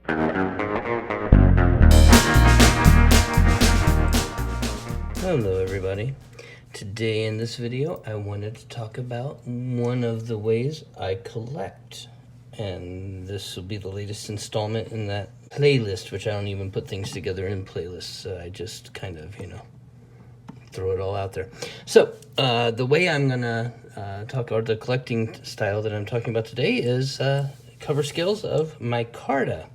Hello everybody. Today in this video I wanted to talk about one of the ways I collect, and this will be the latest installment in that playlist, which I don't even put things together in playlists. I just kind of, throw it all out there. So the way I'm gonna talk, or the collecting style that I'm talking about today, is cover skills of micarta.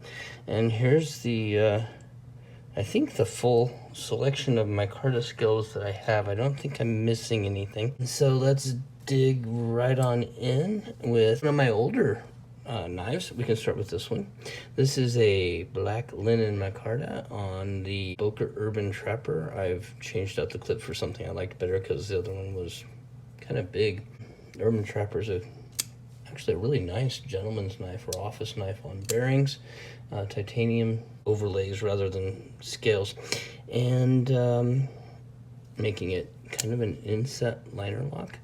And here's the I think the full selection of micarta skills that I have. I don't think I'm missing anything. So let's dig right on in with one of my older knives. We can start with this one. This is a black linen micarta on the Boca Urban Trapper. I've changed out the clip for something I liked better because the other one was kind of big. Urban Trapper is actually a really nice gentleman's knife or office knife on bearings. Titanium overlays rather than scales, and making it kind of an inset liner lock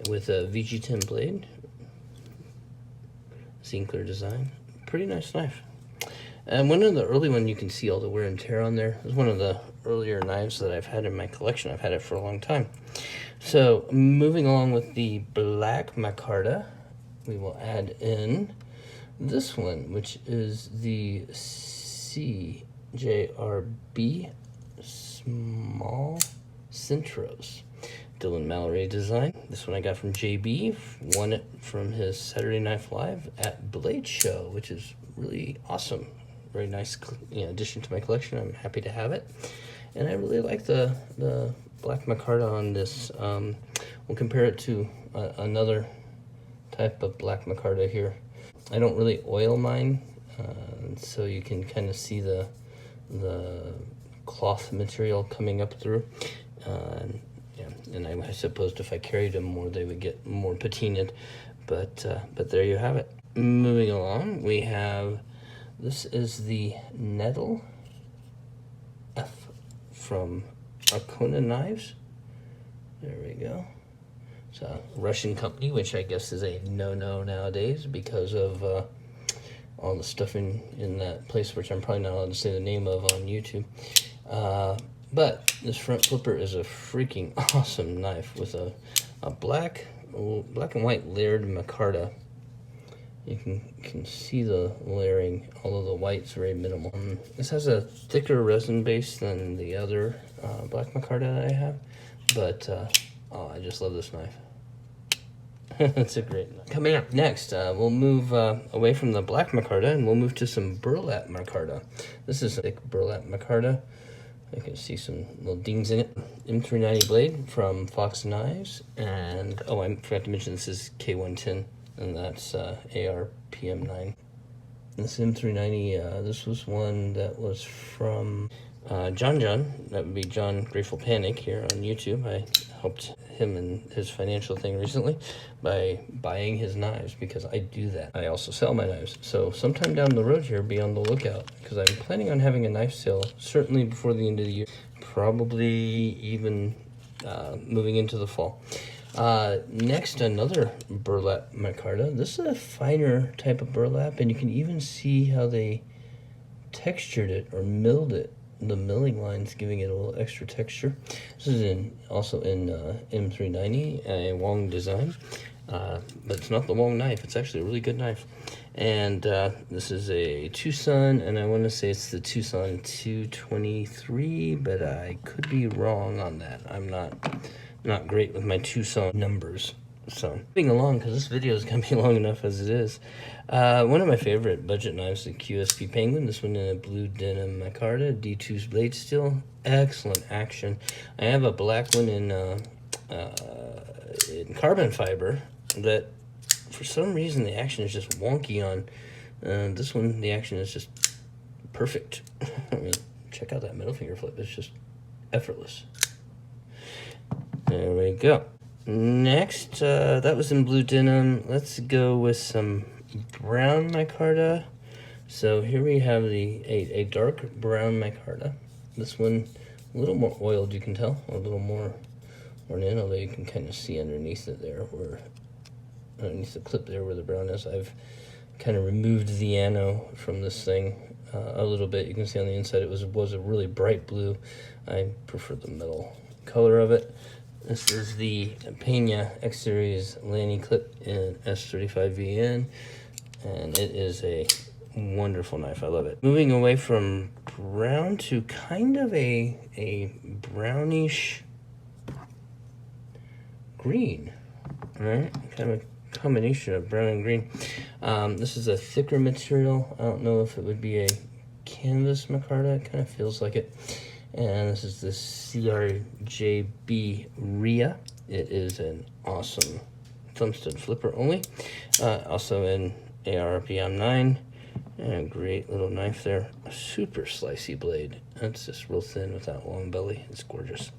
with a VG10 blade. Zinkler design. Pretty nice knife. And one of the early ones, you can see all the wear and tear on there. It was one of the earlier knives that I've had in my collection. I've had it for a long time. So moving along with the black micarta, we will add in this one, which is the CJRB Small Centros. Dylan Mallory design. This one I got from JB, won it from his Saturday Knife Live at Blade Show, which is really awesome. Very nice addition to my collection. I'm happy to have it. And I really like the black micarta on this. We'll compare it to another type of black micarta here. I don't really oil mine, so you can kind of see the cloth material coming up through. And I supposed if I carried them more, they would get more patinaed. But there you have it. Moving along, we have, this is the Nettle F from Arcona Knives. There we go. It's a Russian company, which I guess is a no-no nowadays because of all the stuff in that place, which I'm probably not allowed to say the name of on YouTube. But this front flipper is a freaking awesome knife with a black and white layered micarta. You can see the layering, although the white's very minimal. This has a thicker resin base than the other black micarta that I have, but I just love this knife. It's a great knife. Coming up next, we'll move away from the black micarta and we'll move to some burlap micarta. This is a thick burlap micarta. I can see some little dings in it. M390 blade from Fox Knives, and I forgot to mention this is K110, and that's ARPM9. This M390, this was one that was from John, that would be John Grateful Panic here on YouTube. I helped him in his financial thing recently by buying his knives, because I do that. I also sell my knives. So sometime down the road here, be on the lookout, because I'm planning on having a knife sale, certainly before the end of the year, probably even moving into the fall. Next, another burlap micarta. This is a finer type of burlap, and you can even see how they textured it or milled it. The milling lines giving it a little extra texture. This is also in M390, a Wong design, but it's not the Wong knife. It's actually a really good knife. And this is a Tucson, and I want to say it's the Tucson 223, but I could be wrong on that. I'm not great with my Tucson numbers. So, moving along, because this video is going to be long enough as it is. One of my favorite budget knives, the Qsp Penguin. This one in a blue denim micarta, D2's blade steel. Excellent action. I have a black one in carbon fiber that, for some reason, the action is just wonky on. This one, the action is just perfect. I mean, check out that middle finger flip. It's just effortless. There we go. Next, that was in blue denim. Let's go with some brown micarta. So here we have a dark brown micarta. This one a little more oiled, you can tell, a little more worn in, although you can kind of see underneath it there, where underneath the clip there where the brown is. I've kind of removed the ano from this thing a little bit. You can see on the inside it was a really bright blue. I prefer the metal color of it. This is the Pena X Series landing clip in S35VN, and it is a wonderful knife. I love it. Moving away from brown to kind of a brownish green, right? Kind of a combination of brown and green. This is a thicker material. I don't know if it would be a canvas micarta. It kind of feels like it. And this is the CRJB RIA. It is an awesome thumb stud flipper only. Also in ARPM 9. And a great little knife there. A super slicey blade. It's just real thin with that long belly. It's gorgeous.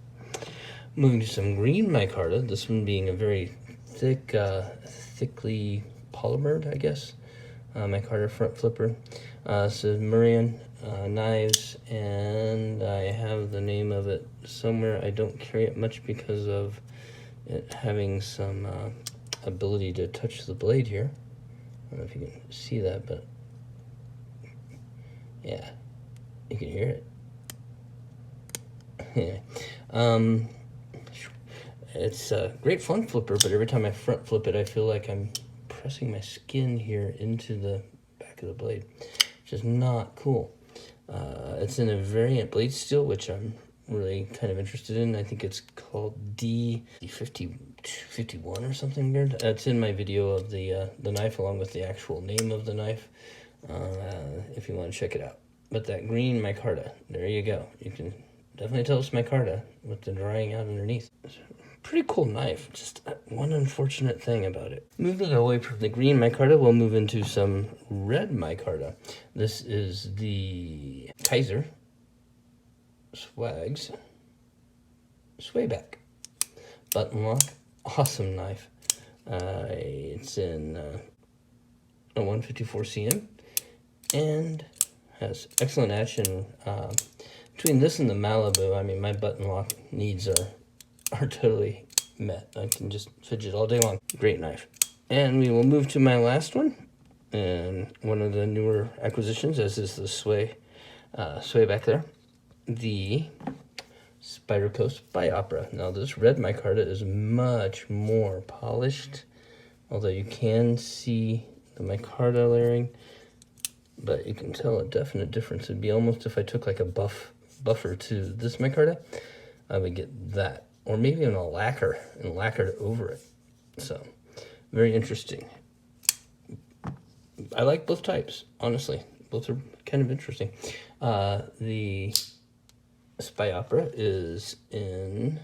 Moving to some green micarta. This one being a very thick, thickly polymered, I guess, micarta front flipper. This is Murian knives, and I have the name of it somewhere. I don't carry it much because of it having some ability to touch the blade here. I don't know if you can see that, but yeah, you can hear it. It's a great front flipper, but every time I front flip it, I feel like I'm pressing my skin here into the back of the blade, which is not cool. It's in a variant blade steel, which I'm really kind of interested in. I think it's called D51 or something weird. It's in my video of the knife, along with the actual name of the knife, if you want to check it out. But that green micarta, there you go. You can definitely tell it's micarta with the drying out underneath. It's a pretty cool knife, just one unfortunate thing about it. Moving away from the green micarta, we'll move into some red micarta. This is the Kaiser Swags Swayback button lock. Awesome knife. It's in a 154 cm and has excellent action. Between this and the Malibu, I mean, my button lock needs are totally met. I can just fidget all day long. Great knife. And we will move to my last one, and one of the newer acquisitions, as is the sway back there, the Spider Coast Biopera. Now this red micarta is much more polished, although you can see the micarta layering, but you can tell a definite difference. It'd be almost if I took like a buffer to this micarta, I would get that, or maybe even a lacquer and lacquered over it. So very interesting. I like both types, honestly. Both are kind of interesting. The Biopera is in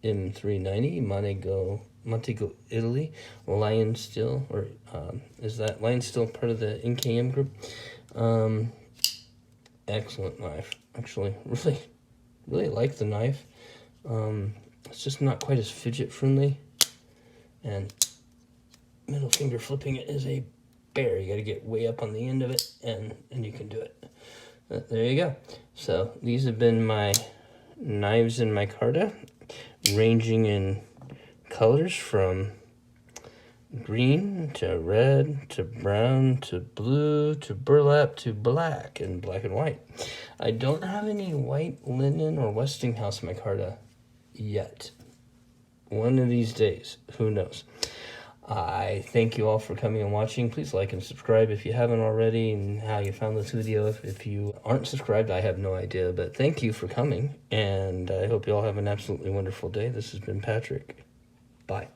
M390 Montego, Italy. Lion Steel, or is that Lion Steel part of the NKM group? Excellent knife. Actually, really like the knife. It's just not quite as fidget friendly, and middle finger flipping it is a bear. You got to get way up on the end of it, and you can do it. There you go. So these have been my knives in micarta, ranging in colors from green to red to brown to blue to burlap to black and white. I don't have any white linen or Westinghouse micarta yet. One of these days, who knows? I thank you all for coming and watching. Please like and subscribe if you haven't already, and how you found this video. If you aren't subscribed, I have no idea, but thank you for coming, and I hope you all have an absolutely wonderful day. This has been Patrick. Bye.